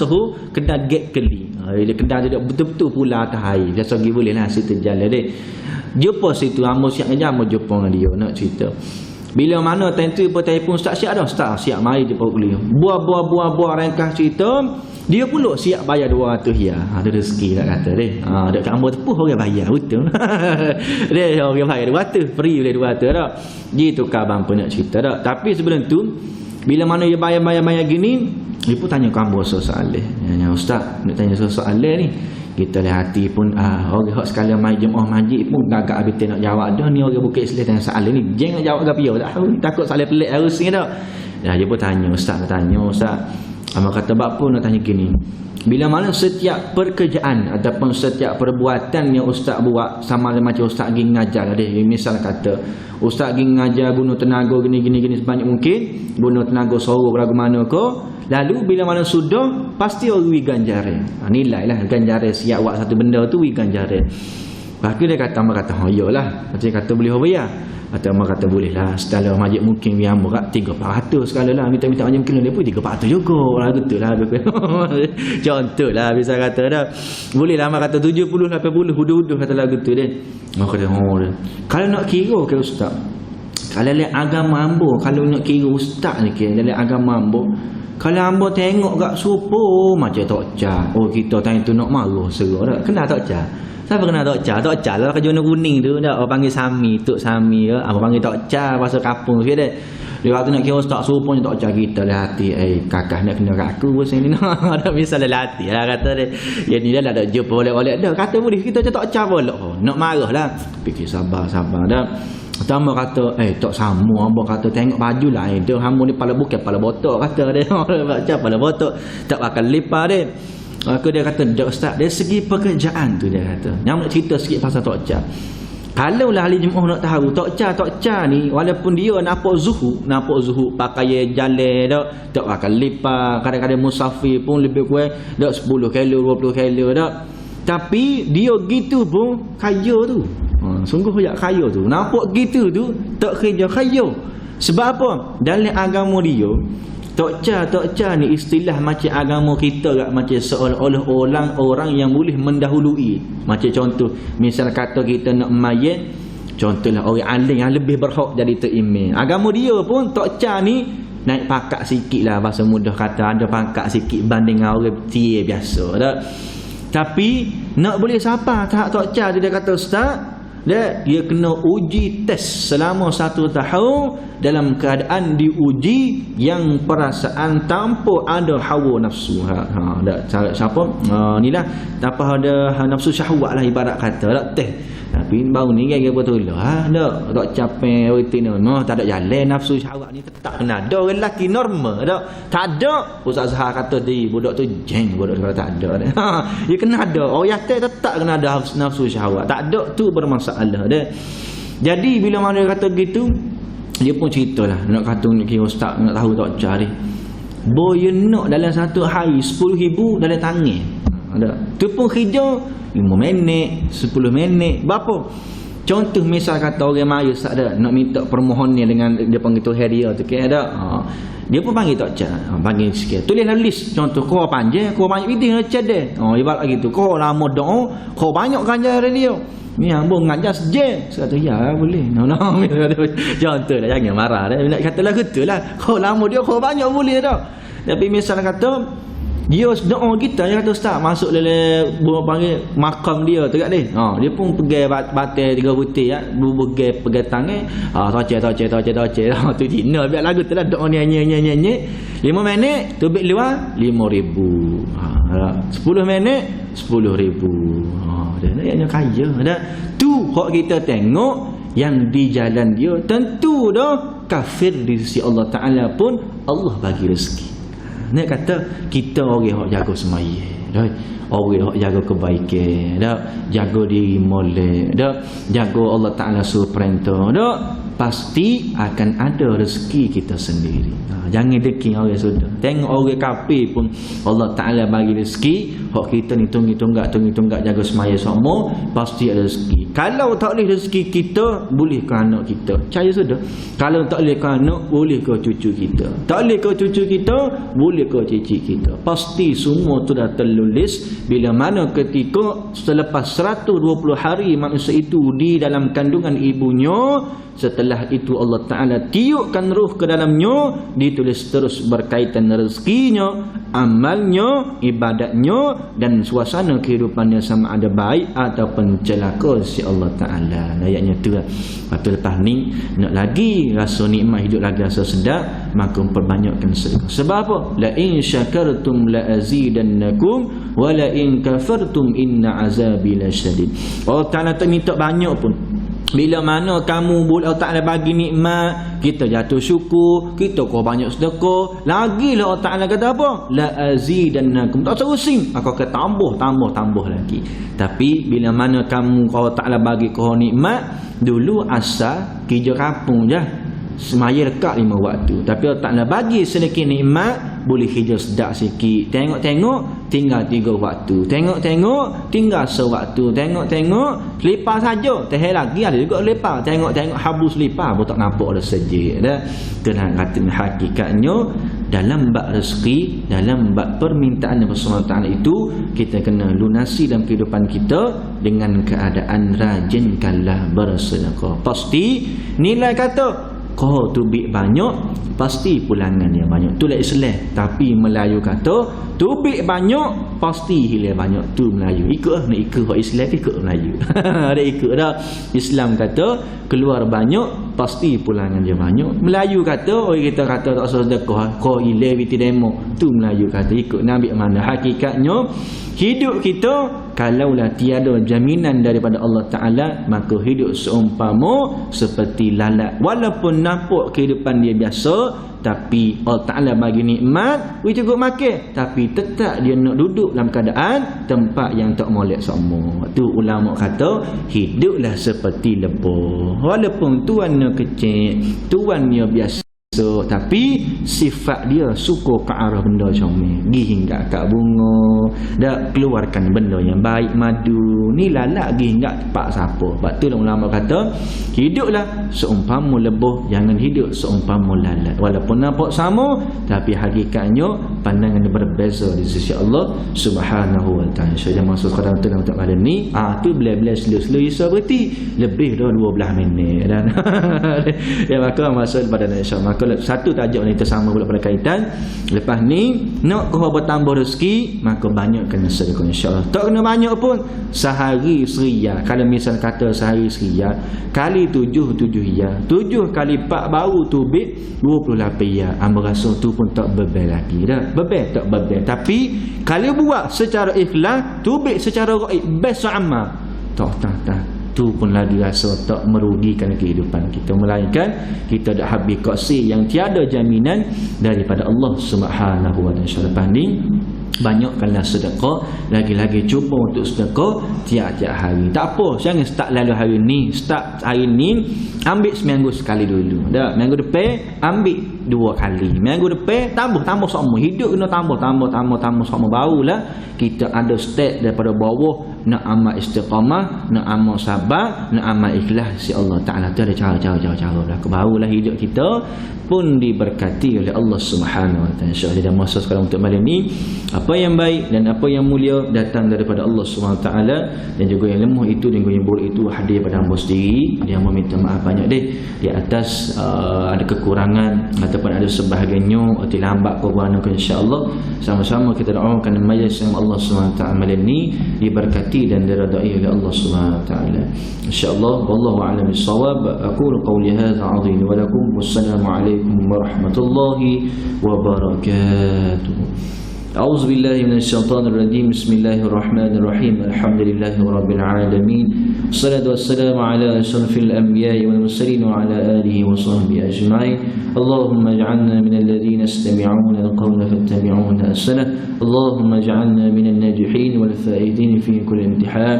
kedai Gate Keli. Dia kedai dia betul-betul pula atas air. Biasa pergi boleh lah situ jalan dia. Jumpa situ ambo siap ngajar, ambo jumpa dengan dia nak cerita. Bila mana tentu pun telefon ustaz siap dah, ustaz siap mari dia pergi kuliah. Buah ringkas cerita, dia pula siap bayar 200 ya. Ada rezeki tak kata dia. Dak kat ambo tepuh orang bayar betul. Dia orang bayar 200, free boleh 200 dak. Gitu kabang pun nak cerita dak. Tapi sebelum tu bila mana dia bayar gini, dia pun tanya kat ambo soalan. Ya ustaz, nak tanya soalan ni. Kita lihat hati pun orang hak sekalian mai jemaah masjid pun gagak habis nak jawab dah ni orang bukit Islam tanya soalan ni jeng nak jawab gapo tak tahu takut soalan pelik harus ni dah. Dia pun tanya ustaz ama kata bab pun nak tanya gini, bila mana setiap pekerjaan ataupun setiap perbuatan yang ustaz buat sama macam ustaz pergi ngajar dia, misal kata ustaz pergi ngajar guna tenaga gini sebanyak mungkin, guna tenaga suruh lagu mana ko. Lalu bila mana sudah pasti orang wi ganjaran. Nilai lah ganjaran siap buat satu benda tu wi ganjaran. Lepas tu dia kata iyalah. Macam kata boleh bayar. Kata boleh lah. Setelah majid mungkin wi ambo kat 300 sekali lah. Minta macam mungkin dia pun 300 juga. Lah betul lah. Contoh lah bisa kata dah. Boleh lah kata 70 80 hudu-hudu kata lagu tu dia. Kata kalau nak kira ke ustaz. Kalau lihat agama ambo, kalau nak kira ustaz ni ke dalam agama ambo, kalau ambo tengok kat supo macam tok ca. Oh kita time tu nak marah serah dak. Kenal tok ca. Siapa kenal tok ca? Tok ca lah kerja warna kuning tu dak. Orang panggil Sami, Tok Sami ke. Apa panggil tok ca bahasa kampung sikit dak. Dia waktu nak kira ustaz supo tok ca kita lah hati. Kakak nak kena kat aku pasal ni. Ada misal lah hati lah kata dia. Ya ni dah ada jumpa boleh-boleh dah. Kata boleh kita tok ca boleh. Nak marah lah. Fikir sabar dah. Pertama kata tak sama hamba kata tengok baju lah dia hamba ni kepala bukan kepala botok kata dia macam kepala botok tak bakal lipat dia. Dia kata ustaz dari segi pekerjaan tu dia kata yang nak cerita sikit pasal tok ca. Kalau lah ahli jemaah nak tahu tok ca ni walaupun dia nampak zuhud pakai jalan tak bakal lipat, kadang-kadang musafir pun lebih kurang dak 10 kilo 20 kilo dak. Tapi dia gitu pun kaya tu. Sungguh banyak kaya tu. Nampak gitu tu tak kerja kaya. Sebab apa? Dalam agama dia tok ca ni istilah macam agama kita tak macam seolah-olah orang yang boleh mendahului. Macam contoh misal kata kita nak mayat, contohlah orang alim yang lebih berhak jadi terimam. Agama dia pun tok ca ni naik pangkat sikit lah bahasa mudah kata, ada pangkat sikit banding orang tie biasa tak. Tapi nak boleh siapa tahap tok ca dia kata ustaz dia kena uji tes selama 1 tahun dalam keadaan diuji yang perasaan tanpa ada hawa nafsu. Siapa inilah tanpa ada nafsu syahwat lah ibarat kata tak teh. Tapi baru ni gaya betul lah tak capek rutin tak ada jalan nafsu syahwat ni tak kena ada orang lelaki normal tak ada. Ustaz Zahar kata di budak tu jeng budak kalau tak ada dia kena ada orang yatim tetap kena ada nafsu syahwat tak ada tu bermasalah dia. Jadi bila mana dia kata gitu dia pun ceritalah nak kata kira ustaz nak tahu tak cari boy nak dalam satu hari 10,000 dalam tangan ada tu pun kerja 5 minit 10 minit berapa. Contoh misal kata orang maya tak ada nak minta permohonan dengan dia panggil tu hadiah tu ke ada dia pun panggil tak ca panggil sikit tulislah list contoh kau panjang kau banyak video nak chat dia ibarat gitu kau lama doa kau banyak ganjaran dia ni hamba ngajar sejam kata ya boleh contoh lah jangan marah dah nak kata lah betul lah kau lama dia kau banyak boleh dah. Tapi misal kata Dia doa kita yang kata ustaz masuk dalam buah panggil makam dia tu kat dia. Dia pun pegang batai 3 butir ya, pegang tangan. Tocek. Tu Cina biar lagu tu lah doa ni nyanyi. 5 minit tubik luar 5,000. 10 minit 10,000. Dia kaya dah. Tu hak kita tengok yang di jalan dia tentu dah kafir di sisi Allah Taala pun Allah bagi rezeki. Nak kata kita orang hak jaga sembahyang, dah. Orang hak jaga kebaikan, dah. Jaga diri molek, dah. Jaga Allah Taala suruh perintah, dah. Pasti akan ada rezeki kita sendiri. Jangan deki orang sudah. Tengok orang kafir pun Allah Taala bagi rezeki, hak kita ni tunggak jaga semaya semua pasti ada rezeki. Kalau tak boleh rezeki kita, boleh ke anak kita? Percaya sudah. Kalau tak boleh ke anak, boleh ke cucu kita? Tak boleh ke cucu kita, boleh ke cicit kita? Pasti semua tu dah tertulis bila mana ketika selepas 120 hari manusia itu di dalam kandungan ibunya, setelah itu Allah Ta'ala tiupkan ruh ke dalamnya, ditulis terus berkaitan rezekinya, amalnya, ibadatnya dan suasana kehidupannya sama ada baik ataupun celaka si Allah Ta'ala. Ayatnya tu lah. Lepas tu lepas ni nak lagi rasa nikmat hidup, lagi rasa sedap, maka perbanyakkan sedekah. Sebab apa? La in syakartum la azidannakum wa la in kafartum inna azabi lasyadid. Allah Ta'ala tak minta banyak pun. Bila mana kamu Allah Ta'ala bagi nikmat, kita jatuh syukur, kita kau banyak sedekah, lagilah Allah Ta'ala kata apa? La azidannakum. Tak terusin, aku akan tambah lagi. Tapi bila mana kamu Allah Ta'ala bagi kau nikmat, dulu asal kerja kampung je, semaya dekat 5 waktu. Tapi Allah Ta'ala bagi sedikit nikmat, boleh hijau sedap sikit. Tengok-tengok tinggal 3 waktu. Tengok-tengok tinggal sewaktu. Tengok-tengok lepas saja. Teh lagi ada juga lepas. Tengok-tengok habis lepas pun tak nampak dah sejak dah. Kena kata hakikatnya dalam bab rezeki, dalam bab permintaan Allah Subhanahu Taala itu, kita kena lunasi dalam kehidupan kita dengan keadaan rajinkanlah bersedekah. Pasti nilai kata kau tubik banyak, pasti pulangan yang banyak. Itulah Islam. Tapi Melayu kata tubik banyak, pasti hilang banyak. Tu Melayu. Ikut hak Islam, ikut Melayu. Ada ikut dah. Islam kata keluar banyak, pasti pulangan dia banyak. Melayu kata, kita kata tak usah sedekah, kau hilang biti demo. Tu Melayu kata ikut Nabi mana. Hakikatnya hidup kita kalaulah tiada jaminan daripada Allah Ta'ala, maka hidup seumpama seperti lalat. Walaupun nampak kehidupan dia biasa, tapi Allah Ta'ala bagi nikmat, we cukup makan, tapi tetap dia nak duduk dalam keadaan tempat yang tak molek semua. Tu ulama kata hiduplah seperti lebah. Walaupun tuannya kecil, tuannya biasa, tapi sifat dia suka ke arah benda comel, pergi hingga kat bunga, dak keluarkan benda yang baik, madu ni lalat pergi hingga tempat siapa. Sebab tu ulama kata hiduplah seumpama lebah, jangan hidup seumpama lalat. Walaupun nampak sama, tapi hakikatnya pandangan berbeza di sisi Allah Subhanahu wa Ta'ala. Saya masuk kadang tu untuk pada ni tu belah-belah slow-slow isa berarti lebih dah 12 minit dan ya, maka masuk pada insya-Allah. Kalau satu tajuk ni tersama pula pada kaitan. Lepas ni nak kau bertambah rezeki, maka banyakkan sedekah insya-Allah. Tak kena banyak pun, sehari seriah. Kalau misal kata sehari seriah kali 7 ya, 7 kali 4 baru tubik 28 ya. Amba rasa tu pun tak bebel lagi dah. Bebel tak bebel, tapi kalau buat secara ikhlas, tubik secara gaib, best amal, tak tu pun lagi rasa tak merugikan kehidupan kita, melainkan kita dah habis koksi yang tiada jaminan daripada Allah Subhanahu wa Ta'ala. Lepas ni banyakkanlah sedekah, lagi-lagi cuba untuk sedekah tiap-tiap hari. Tak apa, jangan start lalu hari ni, start hari ni ambil seminggu sekali dulu. Dah, minggu depan ambil 2 kali. Minggu depan tambah semua. Hidup kena tambah semua. Barulah kita ada step daripada bawah nak amal istiqamah, nak amal sabar, nak amal ikhlas si Allah Ta'ala. Tu ada cara lah. Barulah hidup kita pun diberkati oleh Allah Subhanahu Wa Ta'ala. InsyaAllah dalam masa sekarang untuk malam ni, apa yang baik dan apa yang mulia datang daripada Allah Subhanahu Wa Ta'ala, dan juga yang lemah itu dan juga yang buruk itu hadir pada hamba sendiri. Dia meminta maaf banyak di atas ada kekurangan ataupun ada sebahagiannya terlambat perbuatan, insya-Allah sama-sama kita doakan majlis yang Allah Subhanahu Wa Ta'ala malam ni diberkati dan diridai oleh Allah Subhanahu Wa Ta'ala, insya-Allah. Wallahu a'lam bissawab. Aqulu qawli hadza 'azim wa lakum. Wassalamu alaikum warahmatullahi wabarakatuh. أعوذ بالله من الشيطان الرجيم. بسم الله الرحمن الرحيم. الحمد لله رب العالمين، والصلاة والسلام على أشرف الأنبياء والمرسلين وعلى آله وصحبه أجمعين. اللهم اجعلنا من الذين يستمعون القول فاتبعون أحسنه. اللهم اجعلنا من الناجحين والفائزين في كل امتحان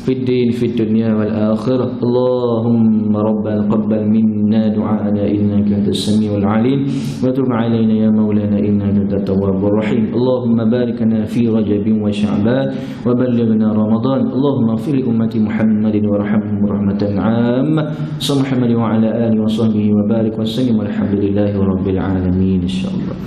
في الدين في الدنيا والآخرة. اللهم ربنا تقبل منا دعاءنا إنك أنت السميع العليم، وتب علينا يا مولانا إنك أنت التواب الرحيم. اللهم بارك لنا في رجب وشعبان وبلغنا رمضان. اللهم اغفر لأمة محمد وارحمهم رحمة عامة. صلى محمد وعلى آله وصحبه وبارك وسلم والحمد لله رب العالمين إن شاء الله.